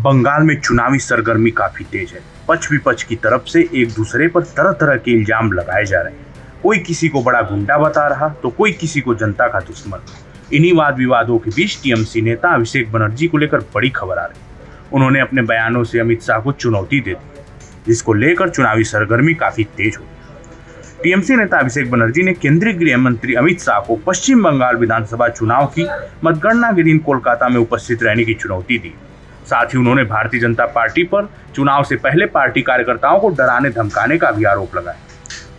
बंगाल में चुनावी सरगर्मी काफी तेज है। पक्ष विपक्ष की तरफ से एक दूसरे पर तरह तरह के इल्जाम लगाए जा रहे हैं। कोई किसी को बड़ा गुंडा बता रहा तो कोई किसी को जनता का दुश्मन। इन्हीं वाद विवादों के बीच टीएमसी नेता अभिषेक बनर्जी को लेकर बड़ी खबर आ रही। उन्होंने अपने बयानों से अमित शाह को चुनौती दे दी, जिसको लेकर चुनावी सरगर्मी काफी तेज हो गई। टीएमसी नेता अभिषेक बनर्जी ने केंद्रीय गृह मंत्री अमित शाह को पश्चिम बंगाल विधानसभा चुनाव की मतगणना के दिन कोलकाता में उपस्थित रहने की चुनौती दी। साथ ही उन्होंने भारतीय जनता पार्टी पर चुनाव से पहले पार्टी कार्यकर्ताओं को डराने धमकाने का भी आरोप लगाया।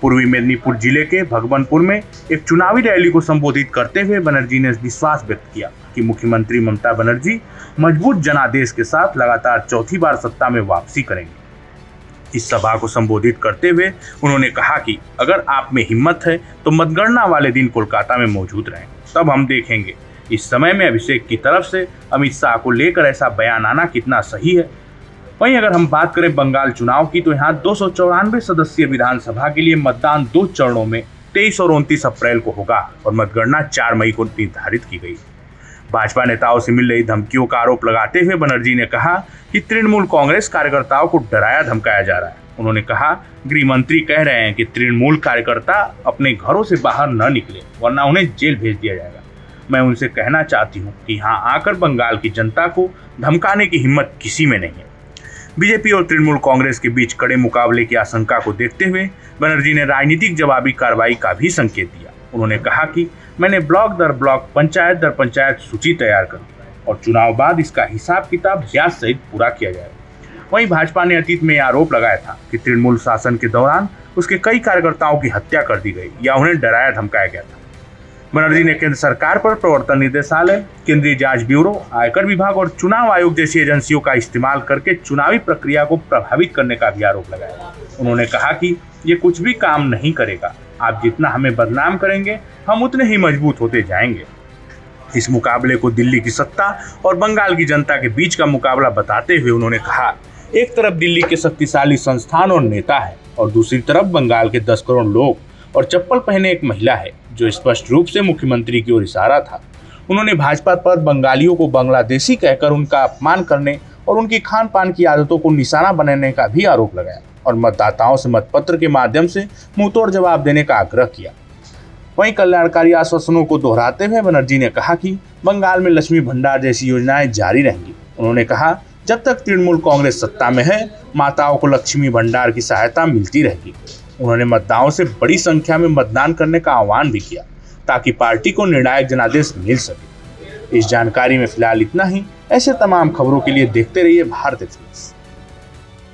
पूर्वी मेदिनीपुर जिले के भगवानपुर में एक चुनावी रैली को संबोधित करते हुए बनर्जी ने विश्वास व्यक्त किया कि मुख्यमंत्री ममता बनर्जी मजबूत जनादेश के साथ लगातार चौथी बार सत्ता में वापसी करेंगे। इस सभा को संबोधित करते हुए उन्होंने कहा कि अगर आप में हिम्मत है तो मतगणना वाले दिन कोलकाता में मौजूद रहें, तब हम देखेंगे इस समय में अभिषेक की तरफ से अमित शाह को लेकर ऐसा बयान आना कितना सही है। वहीं अगर हम बात करें बंगाल चुनाव की, तो यहाँ 294 सदस्यीय विधानसभा के लिए मतदान 2 चरणों में 23 और 29 अप्रैल को होगा और मतगणना 4 मई को निर्धारित की गई। भाजपा नेताओं से मिल रही धमकियों का आरोप लगाते हुए बनर्जी ने कहा कि तृणमूल कांग्रेस कार्यकर्ताओं को डराया धमकाया जा रहा है। उन्होंने कहा, गृह मंत्री कह रहे हैं कि तृणमूल कार्यकर्ता अपने घरों से बाहर न निकले वरना उन्हें जेल भेज दिया जाएगा। मैं उनसे कहना चाहती हूँ कि यहाँ आकर बंगाल की जनता को धमकाने की हिम्मत किसी में नहीं है। बीजेपी और तृणमूल कांग्रेस के बीच कड़े मुकाबले की आशंका को देखते हुए बनर्जी ने राजनीतिक जवाबी कार्रवाई का भी संकेत दिया। उन्होंने कहा कि मैंने ब्लॉक दर ब्लॉक, पंचायत दर पंचायत सूची तैयार कर दी और चुनाव बाद इसका हिसाब किताब ब्याज सहित पूरा किया जाएगा। वहीं भाजपा ने अतीत में आरोप लगाया था कि तृणमूल शासन के दौरान उसके कई कार्यकर्ताओं की हत्या कर दी गई या उन्हें डराया धमकाया गया था। बनर्जी ने केंद्र सरकार पर प्रवर्तन निदेशालय, केंद्रीय जांच ब्यूरो, आयकर विभाग और चुनाव आयोग जैसी एजेंसियों का इस्तेमाल करके चुनावी प्रक्रिया को प्रभावित करने का भी आरोप लगाया। उन्होंने कहा कि ये कुछ भी काम नहीं करेगा। आप जितना हमें बदनाम करेंगे, हम उतने ही मजबूत होते जाएंगे। इस मुकाबले को दिल्ली की सत्ता और बंगाल की जनता के बीच का मुकाबला बताते हुए उन्होंने कहा, एक तरफ दिल्ली के शक्तिशाली संस्थान और नेता है और दूसरी तरफ बंगाल के 10 करोड़ लोग और चप्पल पहने एक महिला है जो स्पष्ट रूप से मुख्यमंत्री की ओर इशारा था। उन्होंने भाजपा पर बंगालियों को बांग्लादेशी कहकर उनका अपमान करने और उनकी खान पान की आदतों को निशाना बनाने का भी आरोप लगाया और मतदाताओं से मतपत्र के माध्यम से मुंहतोड़ जवाब देने का आग्रह किया। वहीं कल्याणकारी आश्वासनों को दोहराते हुए बनर्जी ने कहा कि बंगाल में लक्ष्मी भंडार जैसी योजनाएं जारी रहेंगी। उन्होंने कहा, जब तक तृणमूल कांग्रेस सत्ता में है, माताओं को लक्ष्मी भंडार की सहायता मिलती रहेगी। उन्होंने मतदाताओं से बड़ी संख्या में मतदान करने का आह्वान भी किया ताकि पार्टी को निर्णायक जनादेश मिल सके। इस जानकारी में फिलहाल इतना ही। ऐसे तमाम खबरों के लिए देखते रहिए भारत एक्सप्रेस।